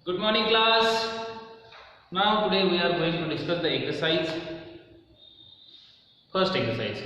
Good morning, class. Now today we are going to discuss the exercise. First exercise.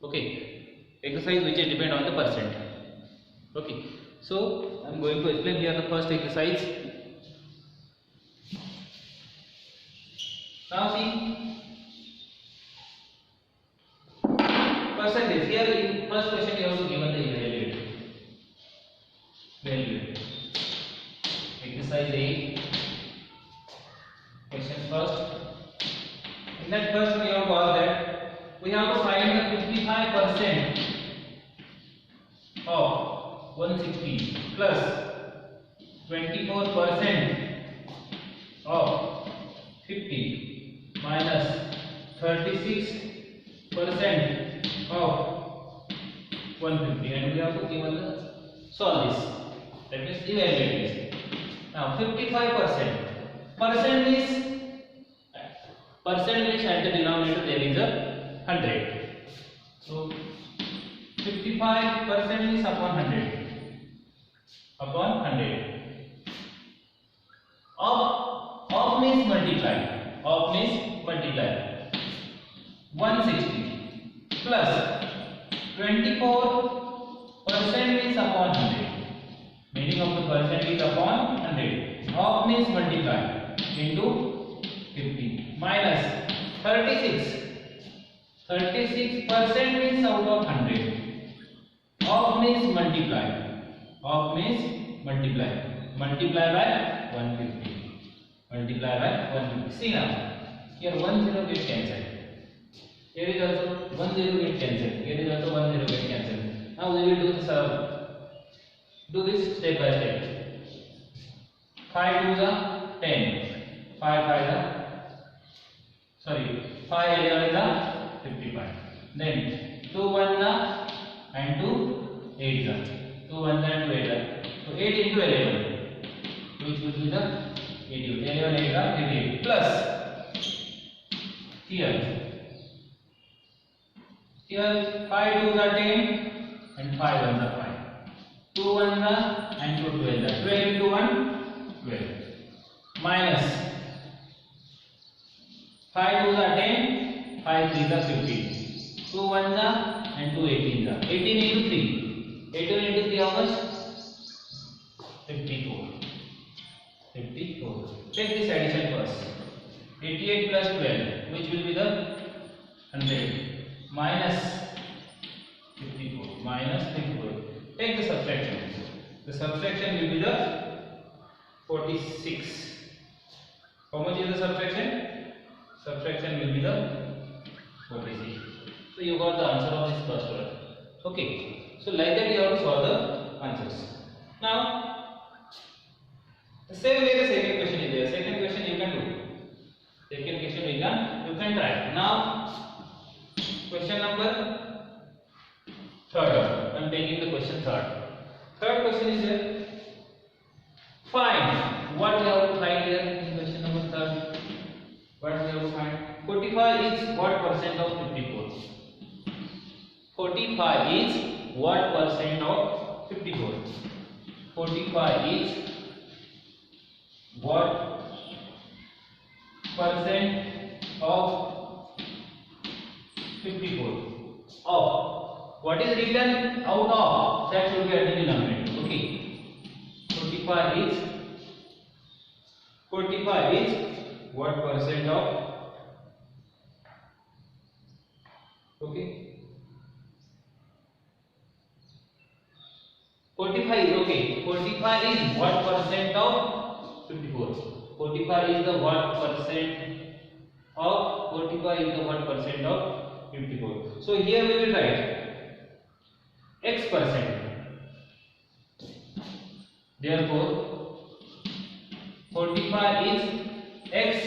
Okay. Exercise which is depend on the percent. Okay. So I am going to explain here the first exercise. Now see percentage. Here in first question you have to given the evaluate. Evaluate. Exercise A. Question first. In that first we have got that we have to find the 55% of 160 plus 24% of 50 minus 36% of 150, and we have to given the solve this. That means evaluate this. Now 55%. Percent means at the denominator there is a 100. So 55% is upon 100. Upon 100. Of means multiply. Of means multiply. 160 plus 24% means upon 100. Meaning of the percent is upon 100. Of means multiply into 50 minus 36. 36% means out of 100. Of means multiply. Of means multiply. Multiply by 150. Multiply by 150. See now. Here 1 0 get cancelled. Here is also 1 0 get cancelled. Here is also 1 0 get cancelled. Now we will do this. Do this step by step. 5 2 is 10. 5 5 is 5 11 is 55. Then 2 1 and 2 8 is 2 1 and 2 8. So 8 into 11, which will be the 88. 11 8 is 88 plus here 5 2 is 10 and 5 1 is 5. 2 1 and 2 12. 12 into 1 12 minus 5 2 is 10, 5 3 is 15. 2 1 and 2 18 is 18 into 3. 18 into 3 how much? 54. 54. Take this addition first. 88 plus 12, which will be the 100 minus 54 minus 54. Take the subtraction. The subtraction will be the 46. How much is the subtraction? Subtraction will be the 46. So you got the answer of this first one. Okay. So like that you have to solve the answers. Now, the same way the second question is there. Second question you can do. Second question you can try. Now, question number third. I am taking the question third. Third question is here. Find. What we have to find here in question number third? What we have to find? 45 is what percent of 54? 45 is what percent of 54? 45 is what percent of 54? Of. What is written out of, that should be at the denominator. Okay. 45 is what percent of? Okay. 45 is okay. 45 is what percent of 54? 45 is the what percent of 45 is the what percent of 54. So here we will write X percent. Therefore, 45 is X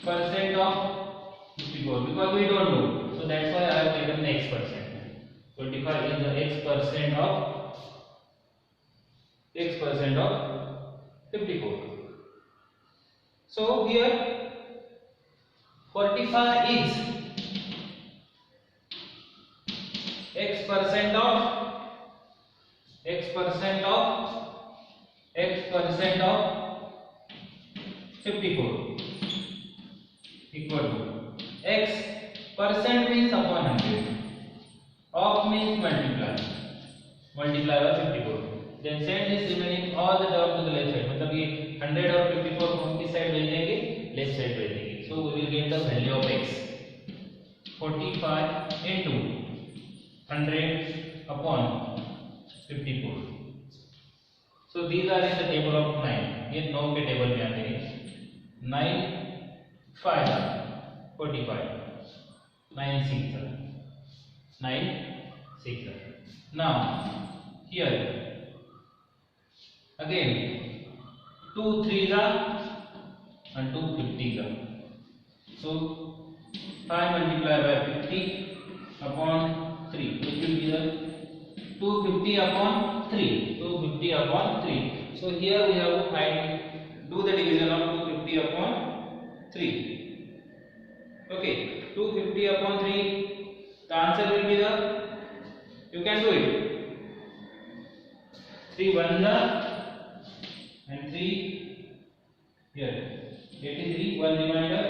percent of 54 because we don't know. So that's why I have taken the X percent. 45 is the X percent of 54. So here 45 is X percent of X percent percent of 54 equal to x percent means upon 100 of means multiply by 54 then send this remaining all the term to the left side मतलब ये 100 और 54 को किस side भेज देंगे left side भेज देंगे so we will get the value of x 45 into 100 upon 54 so these are in the table of 9 ये 9 के टेबल में आते हैं 9 5 45 9 6 9 6 now here again 2 3s are and 2 50s are so 5 multiplied by 50 upon 3 which will be the 250 upon 3 250 upon 3 so here we have to find do the division of 250 upon 3 okay 250 upon 3 the answer will be the you can do it 3 1 and 3 here 83 one remainder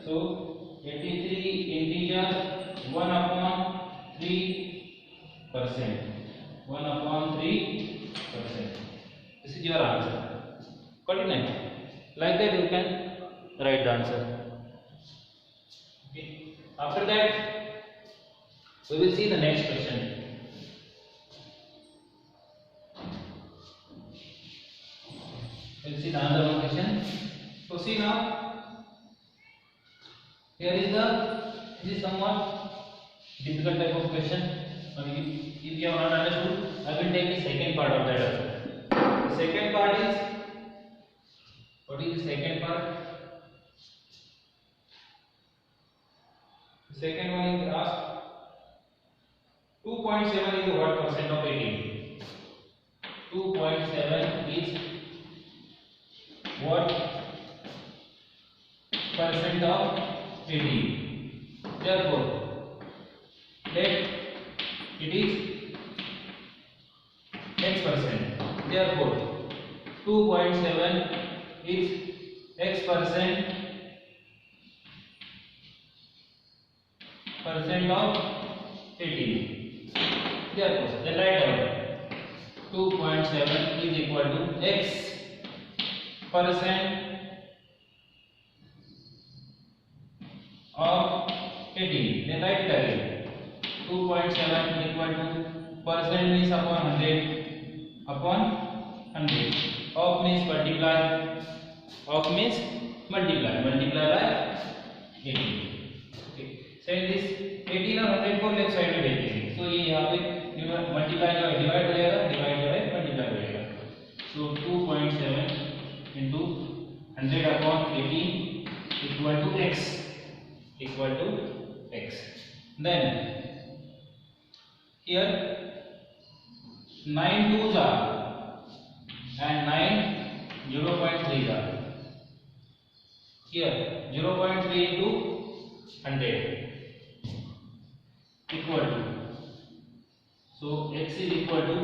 so 83 integer 1 upon 3% 1 upon 3% this is your answer got it now like that you can write the answer okay after that we will see the next question we'll see the another one question so see now here is the this is somewhat difficult type of question if you have not understood I will take the second part of that also the second part is what is the second part the second one is asked 2.7 is what percent of 18 2.7 is what percent of 18 therefore let it is x percent therefore 2.7 is x percent of 18 therefore then write down 2.7 is equal to x percent of 18 then write it again 2.7 equal to percent means upon 100 upon 100 of means multiply by 18 okay send this 18 और 100 को left side में भेज देंगे तो ये यहाँ पे multiply का डिवाइड हो जाएगा डिवाइड बाय मल्टीप्लाई हो जाएगा so 2.7 into 100 upon 18 equal to x then here 9 2s are and 9 0.3s are here 0.3 into 100 equal to so x is equal to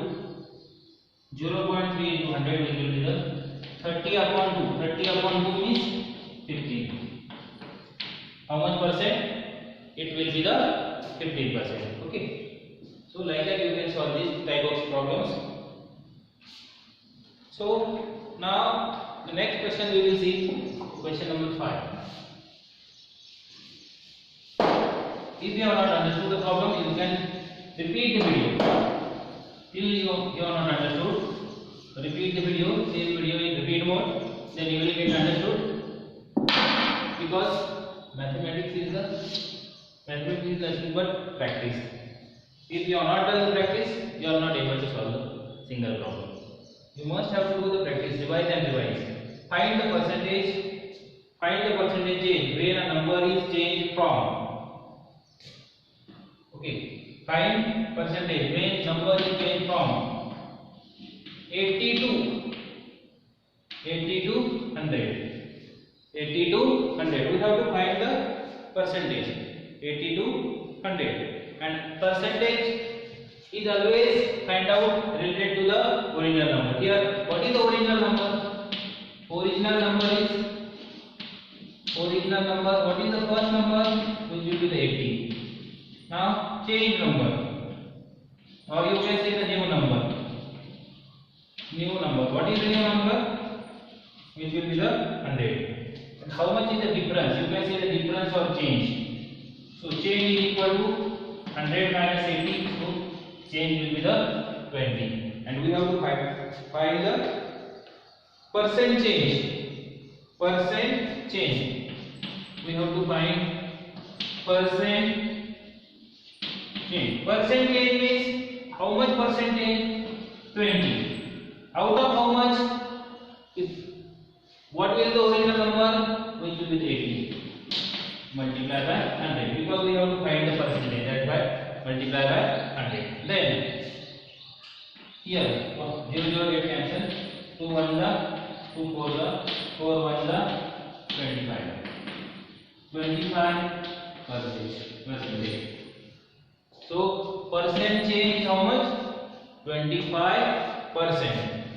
0.3 into 100 which will be the 30 upon 2 means 15 how much percent it will be the 15% okay so like that you can solve this type of problems so now the next question we will see question number 5 if you have not understood the problem you can repeat the video till you have not understood repeat the video same video in repeat mode then you will get understood because mathematics is nothing but practice if you are not done the practice you are not able to solve the single problem you must have to do the practice revise and revise find the percentage change where a number is changed from okay find percentage when number is changed from 80 to 100 we have to find the percentage 80 to 100 and percentage is always find out related to the original number here what is the original number Original number is original number. What is the first number? Which will be the 80. Now change number, or you can say the new number. New number. What is the new number? Which will be the 100. And how much is the difference? You can say the difference or change. So change is equal to 100 minus 80. So change will be the 20. And we have to find the percent change. Percent change. We have to find percent change. Percent change means how much percentage? 20. Out of how much? What will the original number? Which will be the 80. Multiply by 100. Because we have to find the percentage. That's why multiply by 100. Then here 0 0 get cancelled. 2 1 the 2 4 the 4 1 the 25. 25%. So percent change is how much? 25%.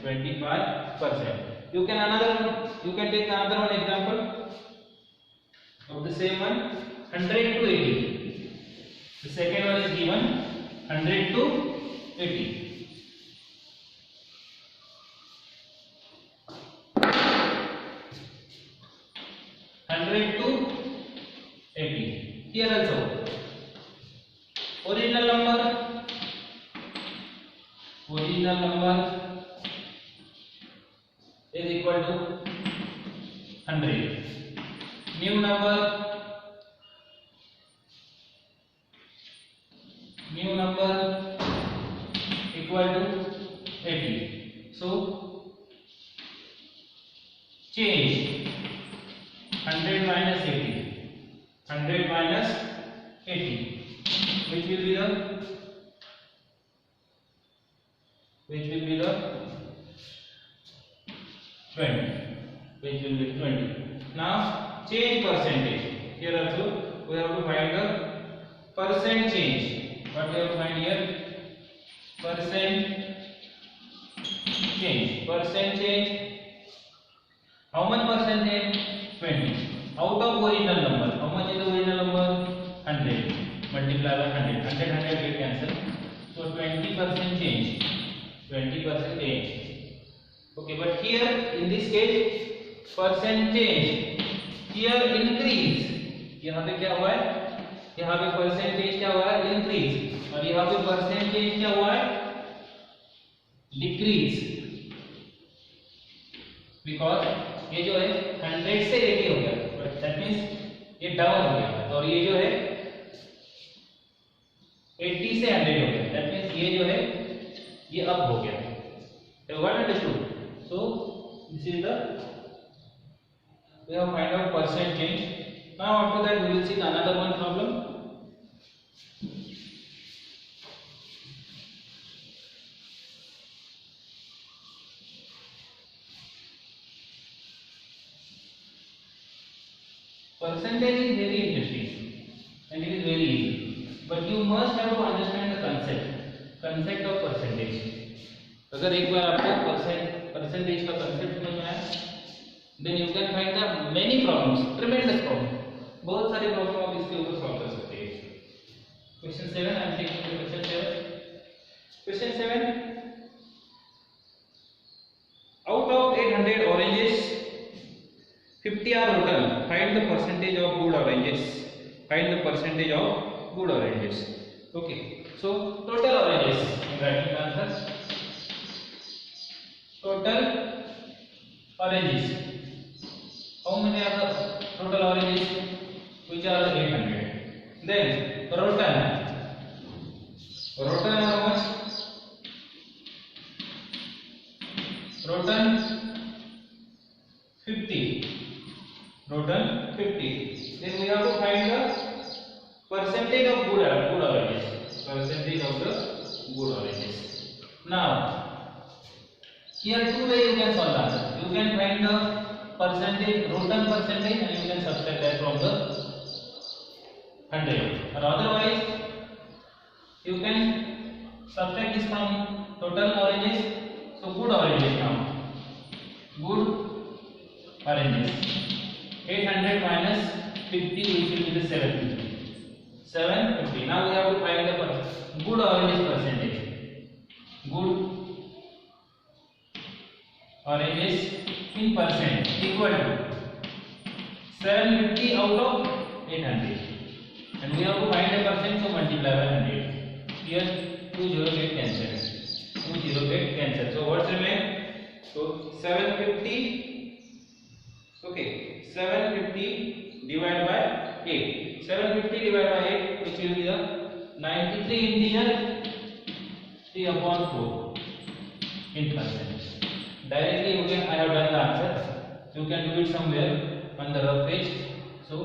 25%. You can take another one example of the same one. 100 to 80. The second one is given 100 to 80. 100 to 80. Here also original number is equal to 100. New number equal to 80. So change 100 minus 80. 100 minus 80. Which will be the 20. Which will be 20. Now change percentage. Here also we have to find the percent change. What we have to find here? Percent change. Percent change. How much percentage? 20. Out of original number. How much is the original number? 100. Multiply by 100. 100 get cancelled. So 20% change. 20% change. Okay, but here in this case percent change here increase. यहाँ पे क्या हुआ है? यहाँ पे percentage क्या हुआ है? Increase. और यहाँ पे percentage क्या हुआ है? Decrease. Because ये जो है 100 से 80 हो गया. But that means ये down हो गया. और ये जो है 80 से 100 हो गया. That means ये जो है ये up हो गया. What understood? So this is the we have find out percent change. Now after that we will see another one problem. Percentage is very interesting and it is very easy, but you must have to understand the concept of percentage. अगर एक बार आपको percentage का concept समझ में आया, then you can find the many problems, tremendous problems. बहुत सारे problem आप इसके ऊपर solve कर सकते हैं. Question 7, I am taking the question 7. Question 7. Out of 800 oranges, 50 are rotten. Find the percentage of good oranges. Find the percentage of good oranges. Okay. So total oranges. Writing the answer. Total oranges. How many are the total oranges? Which are 800. Then rotten. Rotten how much? Rotten 50. Rotten 50. Then we have to find the percentage of good oranges. Percentage of the good oranges. Now here two ways you can solve the answer. You can find the percentage, rotten percentage, and you can subtract that from the 100. Or otherwise, you can subtract this from total oranges. So good oranges now. Good oranges. 800 minus 50, which will be the 750. 750. Now we have to find the good oranges percentage. Good oranges in percent equal to 750 out of 800. And we have to find a percent, so multiply by 100. Here 2 0 get cancelled. 2 0 get cancelled. So what's remain? So 750. Okay, 750 divided by 8. 750 divided by 8, which will be the 93 integer 3 upon 4 in percent. Directly you can, I have done the answer. You can do it somewhere on the rough page. So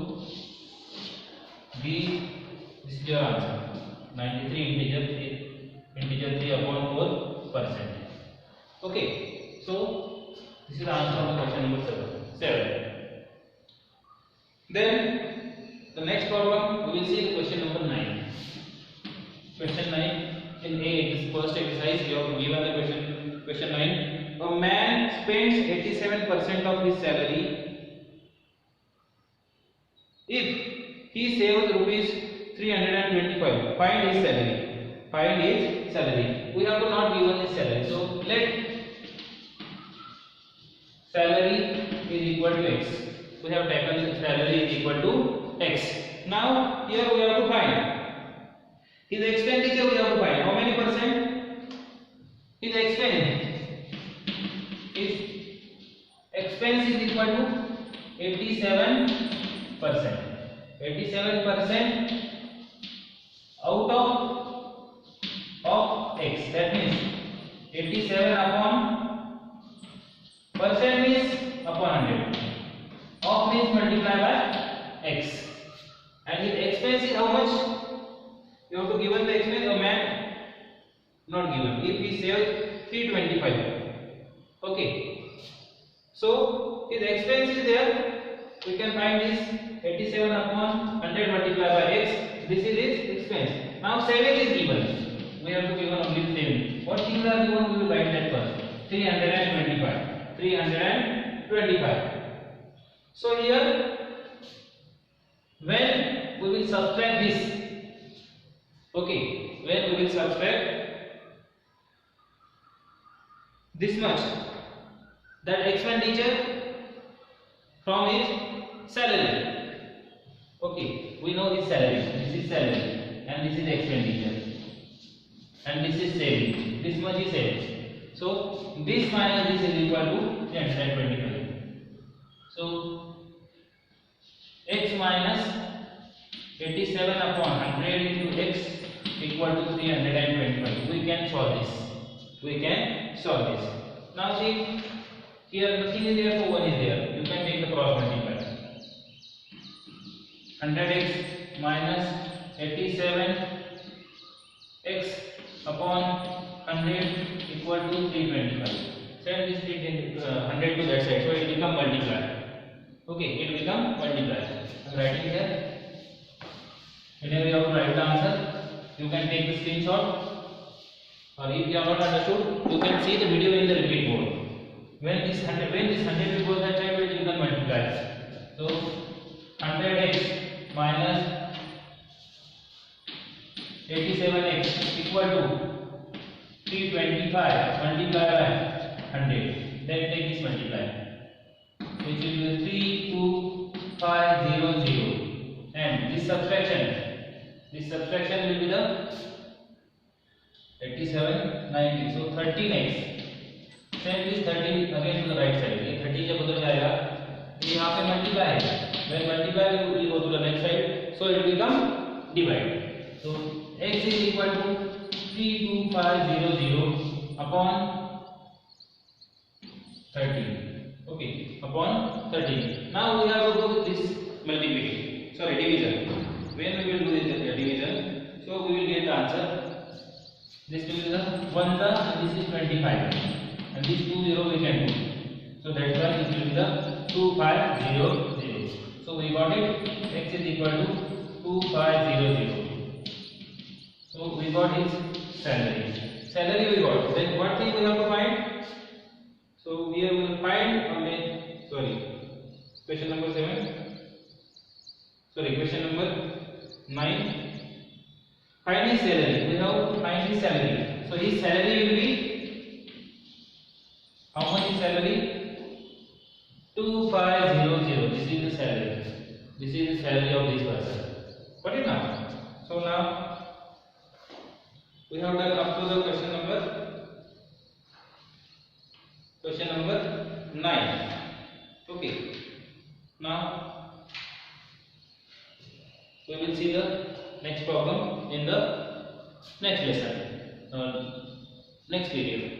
this is your answer. 93 integer 3 upon 4 percent. Okay, so this is the answer of the question number 7. Then the next problem, we will see the question number 9. Question 9 in A, this first exercise, you have given the question 9. A man spends 87% of his salary if he saves rupees 325. Find his salary. Find his salary. We have to not given his salary. So let salary is equal to x. We have taken salary is equal to x. Now here we have to find his expenditure. We have to find how many percent? His expense is equal to 87%. 87% out of x. That means 87 upon percent means upon 100. Of means multiply by x. And his expense is how much? You have to given the expense. A man not given. If he saves 325. Okay. So his expense is there. We can find this 87 upon 100 multiplied by x. This is his expense. Now saving is given. We have to give only saving. What things are given? We will write that first. 325. 325. So here, when we will subtract this, okay, when we will subtract this much, that expenditure from his salary. Okay, we know his salary. This is salary, and this is expenditure, and this is saving. This much is saving. So this minus this is equal to 325. So x minus 87 upon 100 into x equal to 325. We can solve this. We can solve this. Now see, here nothing is there, so 1 is there. You can take the cross multiply. 100x minus 87x upon 100 equal to 325. Send this 100 to that side, so it become multiply. Okay, it become multiply. I am writing here. Whenever you have to write the answer, you can take the screenshot, or if you have not understood, you can see the video in the repeat board. When this 100 will go that side, you can multiply. So 100x minus 87x equal to 325 multiplied by 100. Then take this multiply, which will be 32500, and this subtraction will be the 87 90. So 13x. Send this 13 again to the right side. ये 13 जब उधर जाएगा, तो यहाँ पे multiply है. When multiply will go to the next side, so it will become divide. So x is equal to 32500 upon 13. Okay, upon 13. Now we have to do this multiplication. Sorry, division. When we will do this division, so we will get the answer. This will be the 1 the, and this is 25. And these 2 0 we can do. So that's why this will be the 2500. So we got it. X is equal to 2500. So we got his salary. Salary we got. Then what thing we have to find? So here we will find Question number 7. Sorry, question number 9. Find his salary. We have to find his salary. So his salary will be, how much is salary? 2500. This is the salary. This is the salary of this person. Got it now? So now we have done up to the question number 9. Okay. Now we will see the next problem in the next lesson, next video.